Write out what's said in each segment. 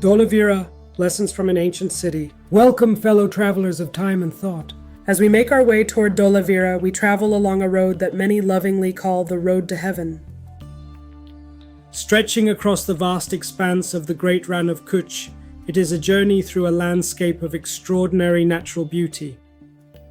Dholavira, Lessons from an Ancient City. Welcome, fellow travelers of time and thought. As we make our way toward Dholavira, we travel along a road that many lovingly call the Road to Heaven. Stretching across the vast expanse of the Great Rann of Kachch, it is a journey through a landscape of extraordinary natural beauty.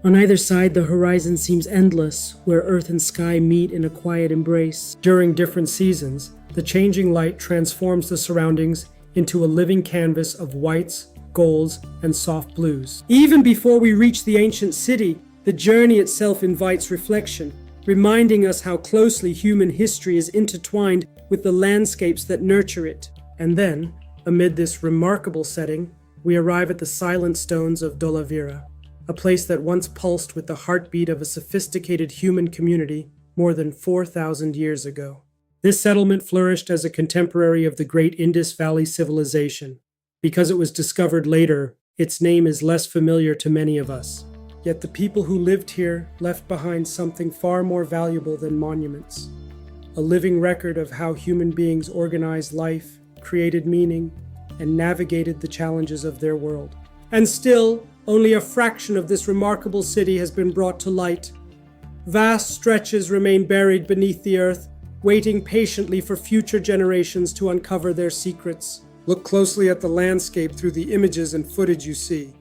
On either side, the horizon seems endless, where earth and sky meet in a quiet embrace. During different seasons, the changing light transforms the surroundings into a living canvas of whites, golds, and soft blues. Even before we reach the ancient city, the journey itself invites reflection, reminding us how closely human history is intertwined with the landscapes that nurture it. And then, amid this remarkable setting, we arrive at the silent stones of Dholavira, a place that once pulsed with the heartbeat of a sophisticated human community more than 4,000 years ago. This settlement flourished as a contemporary of the great Indus Valley civilization. Because it was discovered later, its name is less familiar to many of us. Yet the people who lived here left behind something far more valuable than monuments. A living record of how human beings organized life, created meaning, and navigated the challenges of their world. And still, only a fraction of this remarkable city has been brought to light. Vast stretches remain buried beneath the earth, waiting patiently for future generations to uncover their secrets. Look closely at the landscape through the images and footage you see.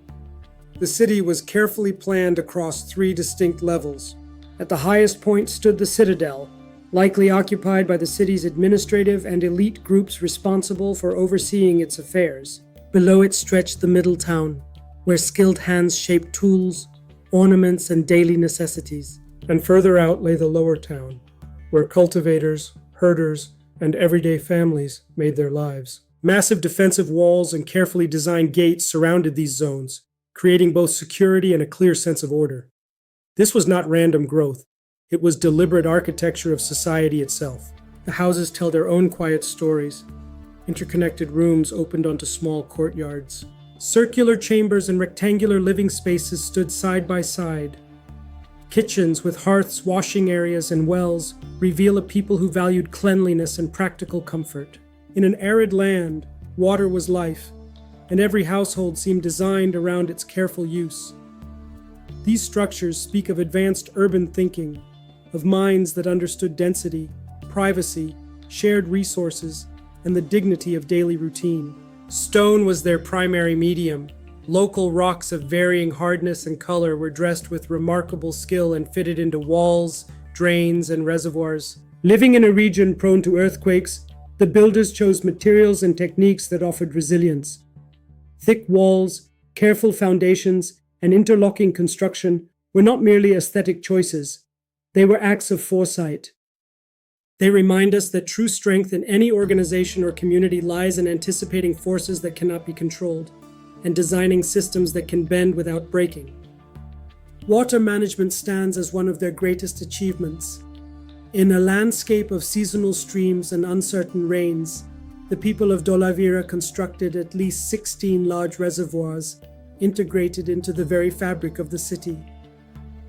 The city was carefully planned across 3 distinct levels. At the highest point stood the citadel, likely occupied by the city's administrative and elite groups responsible for overseeing its affairs. Below it stretched the middle town, where skilled hands shaped tools, ornaments, and daily necessities. And further out lay the lower town, where cultivators, herders, and everyday families made their lives. Massive defensive walls and carefully designed gates surrounded these zones, creating both security and a clear sense of order. This was not random growth. It was deliberate architecture of society itself. The houses tell their own quiet stories. Interconnected rooms opened onto small courtyards. Circular chambers and rectangular living spaces stood side by side. Kitchens with hearths, washing areas, and wells reveal a people who valued cleanliness and practical comfort. In an arid land, water was life, and every household seemed designed around its careful use. These structures speak of advanced urban thinking, of minds that understood density, privacy, shared resources, and the dignity of daily routine. Stone was their primary medium. Local rocks of varying hardness and color were dressed with remarkable skill and fitted into walls, drains, and reservoirs. Living in a region prone to earthquakes, the builders chose materials and techniques that offered resilience. Thick walls, careful foundations, and interlocking construction were not merely aesthetic choices. They were acts of foresight. They remind us that true strength in any organization or community lies in anticipating forces that cannot be controlled, and designing systems that can bend without breaking. Water management stands as one of their greatest achievements. In a landscape of seasonal streams and uncertain rains, the people of Dholavira constructed at least 16 large reservoirs, integrated into the very fabric of the city.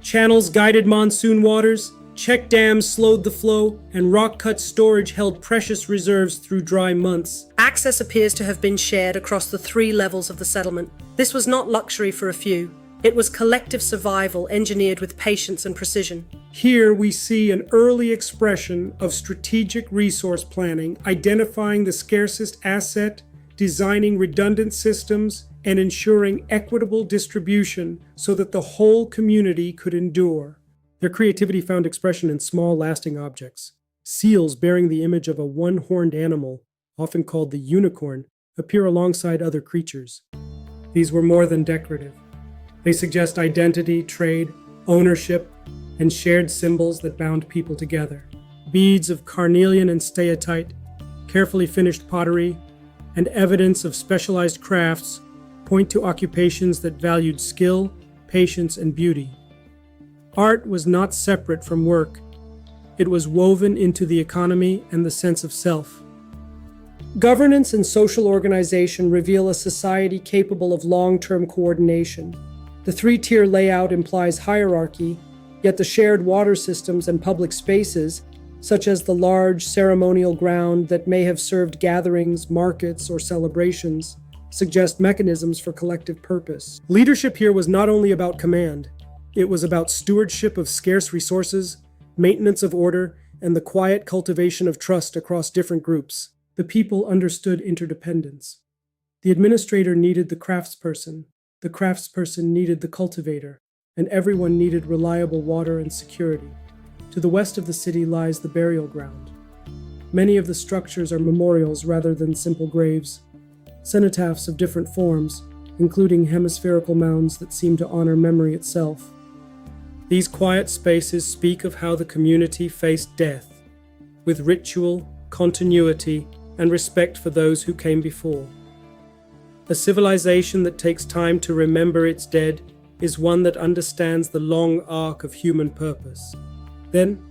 Channels guided monsoon waters, check dams slowed the flow, and rock-cut storage held precious reserves through dry months. Access appears to have been shared across the 3 levels of the settlement. This was not luxury for a few. It was collective survival engineered with patience and precision. Here we see an early expression of strategic resource planning, identifying the scarcest asset, designing redundant systems, and ensuring equitable distribution so that the whole community could endure. Their creativity found expression in small, lasting objects. Seals bearing the image of a one-horned animal, often called the unicorn, appear alongside other creatures. These were more than decorative. They suggest identity, trade, ownership, and shared symbols that bound people together. Beads of carnelian and steatite, carefully finished pottery, and evidence of specialized crafts point to occupations that valued skill, patience, and beauty. Art was not separate from work. It was woven into the economy and the sense of self. Governance and social organization reveal a society capable of long-term coordination. The 3-tier layout implies hierarchy, yet the shared water systems and public spaces, such as the large ceremonial ground that may have served gatherings, markets, or celebrations, suggest mechanisms for collective purpose. Leadership here was not only about command, it was about stewardship of scarce resources, maintenance of order, and the quiet cultivation of trust across different groups. The people understood interdependence. The administrator needed the craftsperson needed the cultivator, and everyone needed reliable water and security. To the west of the city lies the burial ground. Many of the structures are memorials rather than simple graves, cenotaphs of different forms, including hemispherical mounds that seem to honor memory itself. These quiet spaces speak of how the community faced death, with ritual, continuity, and respect for those who came before. A civilization that takes time to remember its dead is one that understands the long arc of human purpose. Then,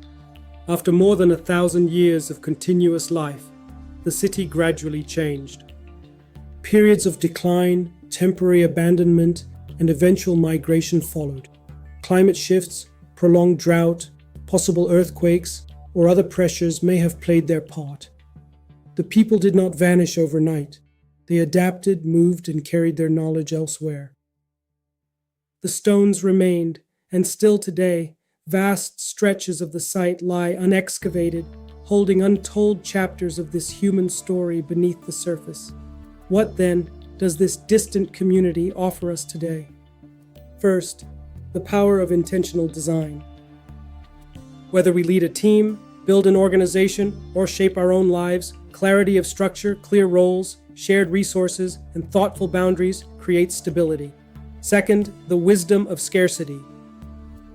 after more than 1,000 years of continuous life, the city gradually changed. Periods of decline, temporary abandonment, and eventual migration followed. Climate shifts, prolonged drought, possible earthquakes, or other pressures may have played their part. The people did not vanish overnight. They adapted, moved, and carried their knowledge elsewhere. The stones remained, and still today, vast stretches of the site lie unexcavated, holding untold chapters of this human story beneath the surface. What, then, does this distant community offer us today? First, the power of intentional design. Whether we lead a team, build an organization, or shape our own lives, clarity of structure, clear roles, shared resources, and thoughtful boundaries create stability. Second, the wisdom of scarcity.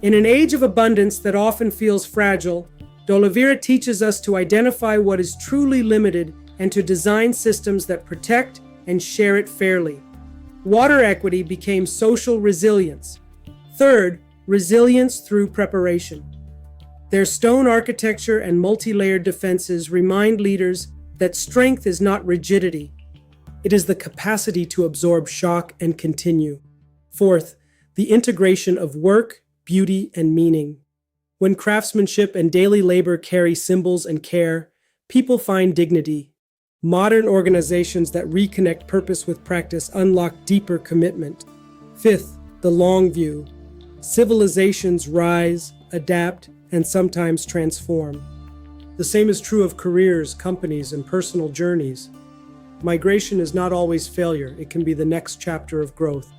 In an age of abundance that often feels fragile, Dholavira teaches us to identify what is truly limited and to design systems that protect and share it fairly. Water equity became social resilience. Third, resilience through preparation. Their stone architecture and multi-layered defenses remind leaders that strength is not rigidity. It is the capacity to absorb shock and continue. Fourth, the integration of work, beauty, and meaning. When craftsmanship and daily labor carry symbols and care, people find dignity. Modern organizations that reconnect purpose with practice unlock deeper commitment. Fifth, the long view. Civilizations rise, adapt, and sometimes transform. The same is true of careers, companies, and personal journeys. Migration is not always failure, it can be the next chapter of growth.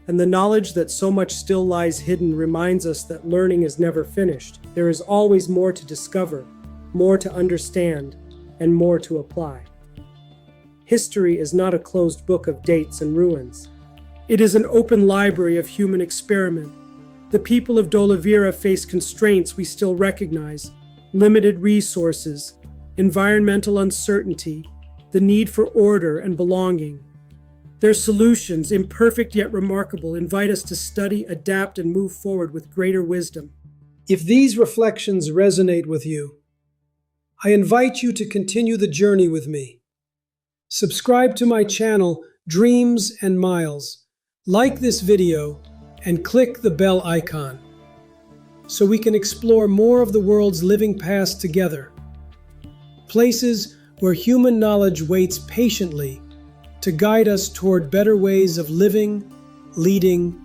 And the knowledge that so much still lies hidden reminds us that learning is never finished. There is always more to discover, more to understand, and more to apply. History is not a closed book of dates and ruins. It is an open library of human experiment. The people of Dholavira face constraints we still recognize: limited resources, environmental uncertainty, the need for order and belonging. Their solutions, imperfect yet remarkable, invite us to study, adapt, and move forward with greater wisdom. If these reflections resonate with you, I invite you to continue the journey with me. Subscribe to my channel, Dreams and Miles. Like this video and click the bell icon so we can explore more of the world's living past together. Places where human knowledge waits patiently to guide us toward better ways of living, leading,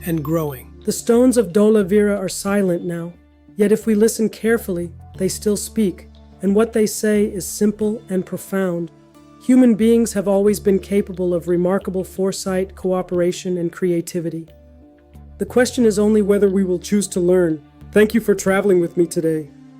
and growing. The stones of Dholavira are silent now, yet if we listen carefully, they still speak, and what they say is simple and profound. Human beings have always been capable of remarkable foresight, cooperation, and creativity. The question is only whether we will choose to learn. Thank you for traveling with me today.